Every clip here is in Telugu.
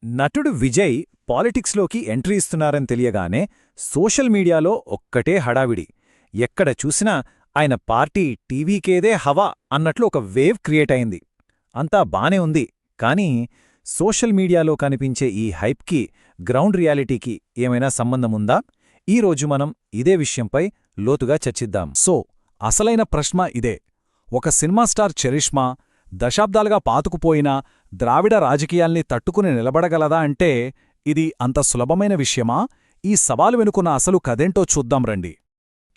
నటుడు విజయ్ పాలిటిక్స్లోకి ఎంట్రీ ఇస్తున్నారని తెలియగానే సోషల్ మీడియాలో ఒక్కటే హడావిడి. ఎక్కడ చూసినా ఆయన పార్టీ టీవీకేదే హవా అన్నట్లు ఒక వేవ్ క్రియేట్ అయింది. అంతా బానే ఉంది, కానీ సోషల్ మీడియాలో కనిపించే ఈ హైప్కి గ్రౌండ్ రియాలిటీకి ఏమైనా సంబంధముందా? ఈరోజు మనం ఇదే విషయంపై లోతుగా చర్చిద్దాం. అసలైన ప్రశ్న ఇదే. ఒక సినిమా స్టార్ చరిష్మా దశాబ్దాలుగా పాతుకుపోయిన ద్రావిడ రాజకీయాల్ని తట్టుకుని నిలబడగలదా అంటే ఇది అంత సులభమైన విషయమా? ఈ సవాలు వెనుకున్న అసలు కథేంటో చూద్దాం రండి.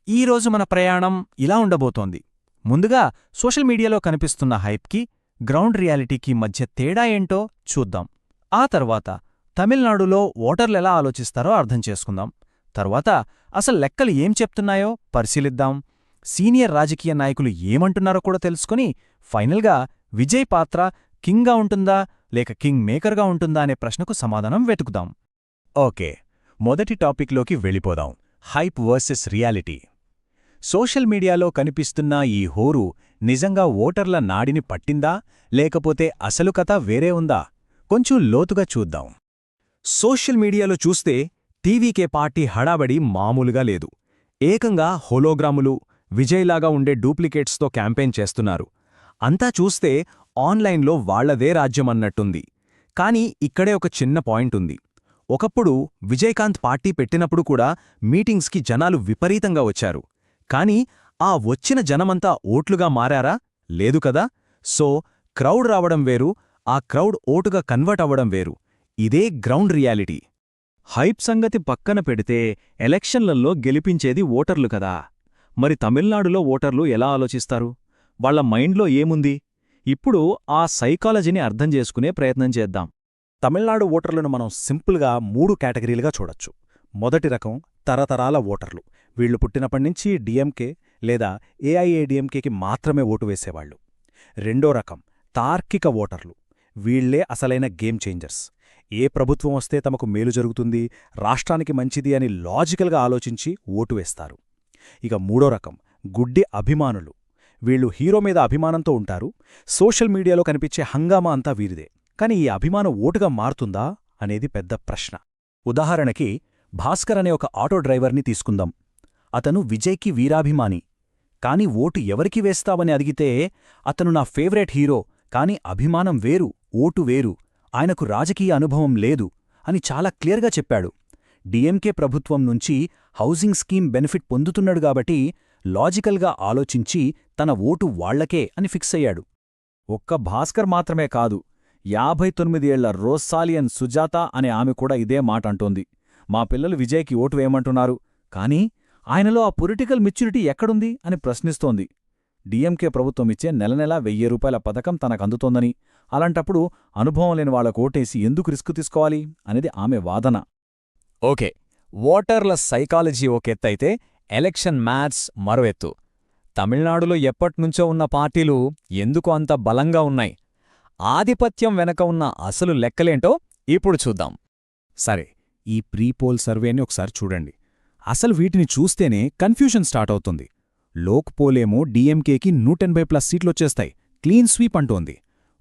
ఈరోజు మన ప్రయాణం ఇలా ఉండబోతోంది. ముందుగా సోషల్ మీడియాలో కనిపిస్తున్న హైప్కి, గ్రౌండ్ రియాలిటీకి మధ్య తేడా ఏంటో చూద్దాం. ఆ తర్వాత తమిళనాడులో ఓటర్లెలా ఆలోచిస్తారో అర్థం చేసుకుందాం. తర్వాత అసలు లెక్కలు ఏం చెప్తున్నాయో పరిశీలిద్దాం. సీనియర్ రాజకీయ నాయకులు ఏమంటున్నారో కూడా తెలుసుకుని ఫైనల్గా విజయ్ పాత్ర కింగ్గా ఉంటుందా లేక కింగ్ మేకర్గా ఉంటుందా అనే ప్రశ్నకు సమాధానం వెతుకుదాం. ఓకే, మొదటి టాపిక్లోకి వెళ్ళిపోదాం. Hype versus reality. సోషల్ మీడియాలో కనిపిస్తున్న ఈ హోరు నిజంగా ఓటర్ల నాడిని పట్టిందా లేకపోతే అసలు కథ వేరే ఉందా? కొంచెం లోతుగా చూద్దాం. సోషల్ మీడియాలో చూస్తే టీవీకే పార్టీ హడాబడి మామూలుగా లేదు. ఏకంగా హోలోగ్రాములు, విజయ్లాగా ఉండే డూప్లికేట్స్తో క్యాంపెయిన్ చేస్తున్నారు. అంతా చూస్తే ఆన్లైన్లో వాళ్లదే రాజ్యమన్నట్టుంది. కానీ ఇక్కడే ఒక చిన్న పాయింట్ ఉంది. ఒకప్పుడు విజయకాంత్ పార్టీ పెట్టినప్పుడు కూడా మీటింగ్స్కి జనాలు విపరీతంగా వచ్చారు. కానీ ఆ వచ్చిన జనమంతా ఓట్లుగా మారారా? లేదు కదా. సో క్రౌడ్ రావడం వేరు, ఆ క్రౌడ్ ఓటుగా కన్వర్ట్ అవ్వడం వేరు. ఇదే గ్రౌండ్ రియాలిటీ. హైప్ సంగతి పక్కన పెడితే ఎలక్షన్లలో గెలిపించేది ఓటర్లు కదా. మరి తమిళనాడులో ఓటర్లు ఎలా ఆలోచిస్తారు? వాళ్ల మైండ్లో ఏముంది? ఇప్పుడు ఆ సైకాలజీని అర్థం చేసుకునే ప్రయత్నం చేద్దాం. తమిళనాడు ఓటర్లను మనం సింపుల్గా 3 కేటగిరీలుగా చూడొచ్చు. మొదటి రకం తరతరాల ఓటర్లు. వీళ్లు పుట్టినప్పటినుంచి డిఎంకే లేదా ఏఐఏడిఎంకేకి మాత్రమే ఓటు వేసేవాళ్లు. రెండో రకం తార్కిక ఓటర్లు. వీళ్లే అసలైన గేమ్ చేంజర్స్. ఏ ప్రభుత్వం వస్తే తమకు మేలు జరుగుతుంది, రాష్ట్రానికి మంచిది అని లాజికల్గా ఆలోచించి ఓటు వేస్తారు. ఇక మూడో రకం గుడ్డి అభిమానులు. వీళ్లు హీరో మీద అభిమానంతో ఉంటారు. సోషల్ మీడియాలో కనిపించే హంగామా అంతా వీరిదే. కాని ఈ అభిమానం ఓటుగా మారుతుందా అనేది పెద్ద ప్రశ్న. ఉదాహరణకి భాస్కర్ అనే ఒక ఆటో డ్రైవర్ని తీసుకుందాం. అతను విజయ్కి వీరాభిమాని. కాని ఓటు ఎవరికి వేస్తావని అడిగితే అతను నా ఫేవరెట్ హీరో, కాని అభిమానం వేరు, ఓటు వేరు, ఆయనకు రాజకీయ అనుభవం లేదు అని చాలా క్లియర్గా చెప్పాడు. డిఎంకే ప్రభుత్వం నుంచి హౌసింగ్ స్కీమ్ బెనిఫిట్ పొందుతున్నాడు కాబట్టి లాజికల్గా ఆలోచించి తన ఓటు వాళ్లకే అని ఫిక్స్ అయ్యాడు. ఒక్క భాస్కర్ మాత్రమే కాదు, 59 ఏళ్ల రోస్సాలియన్ సుజాత అనే ఆమె కూడా ఇదే మాట అంటోంది. మా పిల్లలు విజయ్కి ఓటు వేయమంటున్నారు, కానీ ఆయనలో ఆ పొలిటికల్ మెచ్యూరిటీ ఎక్కడుంది అని ప్రశ్నిస్తోంది. డిఎంకే ప్రభుత్వం ఇచ్చే నెలనెలా 1000 రూపాయల పథకం తనకందుతోందని, అలాంటప్పుడు అనుభవం లేని వాళ్లకు ఓటేసి ఎందుకు రిస్క్ తీసుకోవాలి అనేది ఆమె వాదన. ఓకే, ఓటర్ల సైకాలజీ ఒకెత్తైతే ఎలక్షన్ మ్యాథ్స్ మరో ఎత్తు. తమిళనాడులో ఎప్పట్నుంచో ఉన్న పార్టీలు ఎందుకు అంత బలంగా ఉన్నాయి? ఆధిపత్యం వెనక ఉన్న అసలు లెక్కలేంటో ఇప్పుడు చూద్దాం. సరే, ఈ ప్రీపోల్ సర్వేని ఒకసారి చూడండి. అసలు వీటిని చూస్తేనే కన్ఫ్యూషన్ స్టార్ట్ అవుతుంది. లోక్ పోలేమో డిఎంకేకి 180+ సీట్లొచ్చేస్తాయి, క్లీన్ స్వీప్ అంటోంది.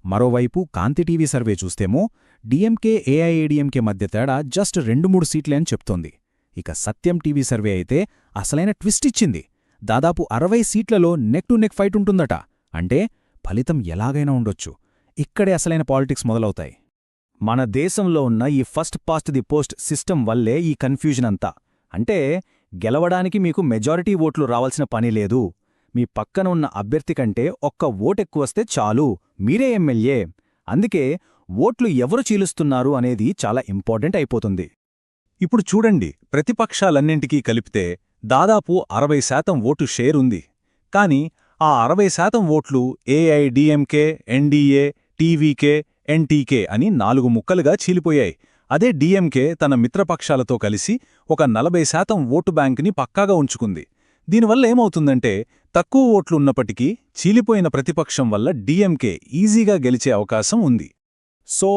మరోవైపు కాంతి టీవీ సర్వే చూస్తేమో డిఎంకే ఏఐఏడిఎంకే మధ్య తేడా జస్ట్ 2-3 సీట్లే అని చెప్తోంది. ఇక సత్యం టీవీ సర్వే అయితే అసలైన ట్విస్ట్ ఇచ్చింది. దాదాపు 60 సీట్లలో నెక్ టు నెక్ ఫైట్ ఉంటుందట. అంటే ఫలితం ఎలాగైనా ఉండొచ్చు. ఇక్కడే అసలైన పాలిటిక్స్ మొదలవుతాయి. మన దేశంలో ఉన్న ఈ first past the post system వల్లే ఈ కన్ఫ్యూజన్ అంతా. అంటే గెలవడానికి మీకు మెజారిటీ ఓట్లు రావాల్సిన పని లేదు. మీ పక్కన ఉన్న అభ్యర్థి కంటే ఒక్క ఓటెక్కువస్తే చాలు, మీరే ఎమ్మెల్యే. అందుకే ఓట్లు ఎవరు చీలుస్తున్నారు అనేది చాలా ఇంపార్టెంట్ అయిపోతుంది. ఇప్పుడు చూడండి, ప్రతిపక్షాలన్నింటికీ కలిపితే దాదాపు 60% ఓటు షేర్ ఉంది. కాని ఆ 60% ఓట్లు ఏఐడిఎంకే, ఎన్డీఏ, టీవీకే, ఎన్టీకే అని 4 ముక్కలుగా చీలిపోయాయి. అదే డిఎంకే తన మిత్రపక్షాలతో కలిసి ఒక 40% ఓటు బ్యాంకుని పక్కాగా ఉంచుకుంది. దీనివల్ల ఏమవుతుందంటే తక్కువ ఓట్లు ఉన్నప్పటికీ చీలిపోయిన ప్రతిపక్షం వల్ల డిఎంకే ఈజీగా గెలిచే అవకాశం ఉంది. సో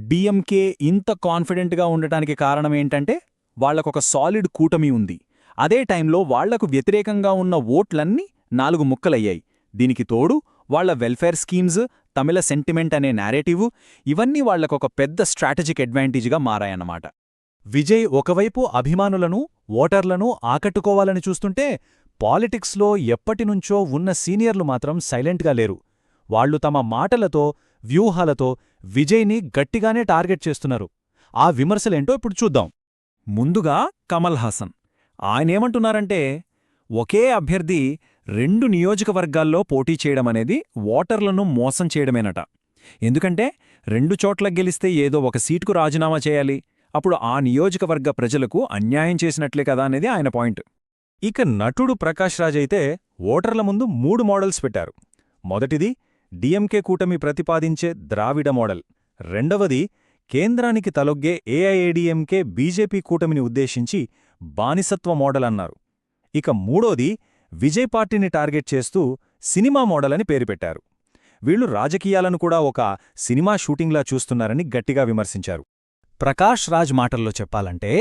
డిఎంకే ఇంత కాన్ఫిడెంట్గా ఉండటానికి కారణమేంటంటే వాళ్లకొక సాలిడ్ కూటమి ఉంది. అదే టైంలో వాళ్లకు వ్యతిరేకంగా ఉన్న ఓట్లన్నీ 4 ముక్కలయ్యాయి. దీనికి తోడు వాళ్ల వెల్ఫేర్ స్కీమ్స్, తమిళ సెంటిమెంట్ అనే నేరేటివ్ ఇవన్నీ వాళ్లకొక పెద్ద స్ట్రాటజిక్ అడ్వాంటేజ్గా మారాయన్నమాట. విజయ్ ఒకవైపు అభిమానులను, ఓటర్లను ఆకట్టుకోవాలని చూస్తుంటే, పాలిటిక్స్లో ఎప్పటినుంచో ఉన్న సీనియర్లు మాత్రం సైలెంట్గా లేరు. వాళ్లు తమ మాటలతో, వ్యూహాలతో విజయ్ని గట్టిగానే టార్గెట్ చేస్తున్నారు. ఆ విమర్శలేంటో ఇప్పుడు చూద్దాం. ముందుగా కమల్ హాసన్. ఆయనేమంటున్నారంటే, ఒకే అభ్యర్థి 2 నియోజకవర్గాల్లో పోటీ చేయడమనేది ఓటర్లను మోసం చేయడమేనట. ఎందుకంటే 2 చోట్ల గెలిస్తే ఏదో ఒక సీటుకు రాజీనామా చేయాలి, అప్పుడు ఆ నియోజకవర్గ ప్రజలకు అన్యాయం చేసినట్లే కదా అనేది ఆయన పాయింట్. ఇక నటుడు ప్రకాష్ రాజ్ అయితే ఓటర్ల ముందు 3 మోడల్స్ పెట్టారు. మొదటిది డిఎంకే కూటమి ప్రతిపాదించే ద్రావిడ మోడల్. రెండవది కేంద్రానికి తలొగ్గే ఏఐఏడీఎంకే బీజేపీ కూటమిని ఉద్దేశించి బానిసత్వ మోడల్ అన్నారు. ఇక మూడోది విజయ్ పార్టీని టార్గెట్ చేస్తూ సినిమా మోడల్ అని పేరు పెట్టారు. వీళ్లు రాజకీయాలను కూడా ఒక సినిమా షూటింగ్లా చూస్తున్నారని గట్టిగా విమర్శించారు. ప్రకాష్ రాజ్ మాటల్లో చెప్పాలంటే,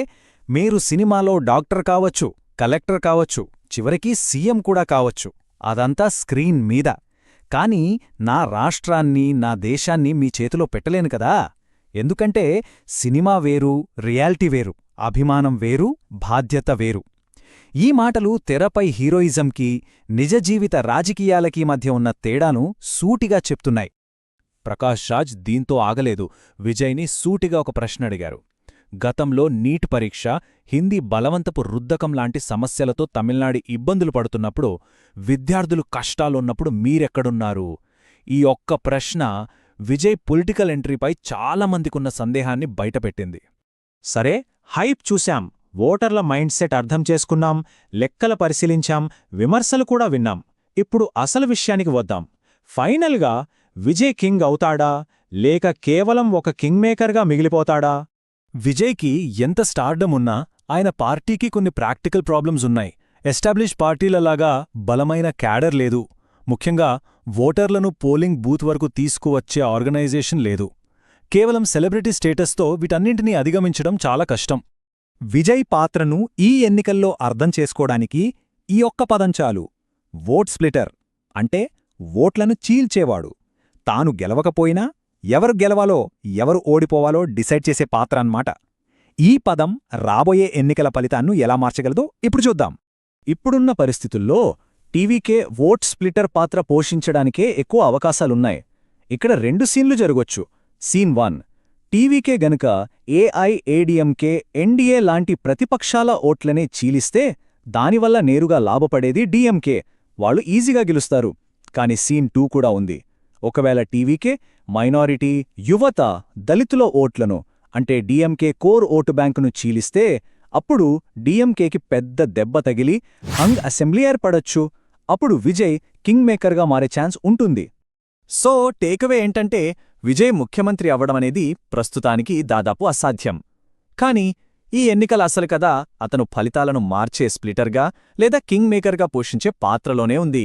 మీరు సినిమాలో డాక్టర్ కావచ్చు, కలెక్టర్ కావచ్చు, చివరికి సీఎం కూడా కావచ్చు, అదంతా స్క్రీన్ మీద. కాని నా రాష్ట్రాన్ని, నా దేశాన్ని మీ చేతిలో పెట్టలేను కదా. ఎందుకంటే సినిమా వేరు, రియాలిటీ వేరు, అభిమానం వేరు, బాధ్యత వేరు. ఈ మాటలు తెరపై హీరోయిజంకి, నిజజీవిత రాజకీయాలకీ మధ్య ఉన్న తేడాను సూటిగా చెప్తున్నాయి. ప్రకాష్ రాజ్ దీంతో ఆగలేదు. విజయ్ని సూటిగా ఒక ప్రశ్న అడిగారు. గతంలో నీట్ పరీక్ష, హిందీ బలవంతపు రుద్దకం లాంటి సమస్యలతో తమిళనాడు ఇబ్బందులు పడుతున్నప్పుడు, విద్యార్థులు కష్టాలున్నప్పుడు మీరెక్కడున్నారు? ఈ ఒక్క ప్రశ్న విజయ్ పొలిటికల్ ఎంట్రీపై చాలామందికున్న సందేహాన్ని బయటపెట్టింది. సరే, హైప్ చూశాం, ఓటర్ల మైండ్ సెట్ అర్థం చేసుకున్నాం, లెక్కల పరిశీలించాం, విమర్శలు కూడా విన్నాం. ఇప్పుడు అసలు విషయానికి వద్దాం. ఫైనల్గా విజయ్ కింగ్ అవుతాడా, లేక కేవలం ఒక కింగ్ మేకర్గా మిగిలిపోతాడా? విజయ్కి ఎంత స్టార్డమ్ ఉన్నా ఆయన పార్టీకి కొన్ని ప్రాక్టికల్ ప్రాబ్లమ్స్ ఉన్నాయి. ఎస్టాబ్లిష్ పార్టీలలాగా బలమైన క్యాడర్ లేదు. ముఖ్యంగా ఓటర్లను పోలింగ్ బూత్ వరకు తీసుకువచ్చే ఆర్గనైజేషన్ లేదు. కేవలం సెలబ్రిటీ స్టేటస్తో వీటన్నింటినీ అధిగమించడం చాలా కష్టం. విజయ్ పాత్రను ఈ ఎన్నికల్లో అర్థం చేసుకోవడానికి ఈ ఒక్క పదం చాలు: ఓట్ స్ప్లిటర్. అంటే ఓట్లను చీల్చేవాడు. తాను గెలవకపోయినా ఎవరు గెలవాలో, ఎవరు ఓడిపోవాలో డిసైడ్ చేసే పాత్ర అన్నమాట. ఈ పదం రాబోయే ఎన్నికల ఫలితాన్ని ఎలా మార్చగలదో ఇప్పుడు చూద్దాం. ఇప్పుడున్న పరిస్థితుల్లో టీవీకే ఓట్ స్ప్లిటర్ పాత్ర పోషించడానికే ఎక్కువ అవకాశాలున్నాయి. ఇక్కడ 2 సీన్లు జరగొచ్చు. సీన్ 1, టీవీకే గనుక ఏఐఏడీఎంకే, ఎన్డీఏ లాంటి ప్రతిపక్షాల ఓట్లనే చీలిస్తే దానివల్ల నేరుగా లాభపడేది డీఎంకే, వాళ్ళు ఈజీగా గెలుస్తారు. కాని సీన్ 2 కూడా ఉంది. ఒకవేళ టీవీకే మైనారిటీ, యువత, దళితుల ఓట్లను, అంటే డీఎంకే కోర్ ఓటు బ్యాంకును చీలిస్తే అప్పుడు డీఎంకేకి పెద్ద దెబ్బ తగిలి హంగ్ అసెంబ్లీ ఏర్పడొచ్చు. అప్పుడు విజయ్ కింగ్ మేకర్గా మారే ఛాన్స్ ఉంటుంది. సో టేకవే ఏంటంటే, విజయ్ ముఖ్యమంత్రి అవ్వడమనేది ప్రస్తుతానికి దాదాపు అసాధ్యం. కాని ఈ ఎన్నికల అసలు కథ అతను ఫలితాలను మార్చే స్ప్లిటర్గా లేదా కింగ్ మేకర్గా పోషించే పాత్రలోనే ఉంది.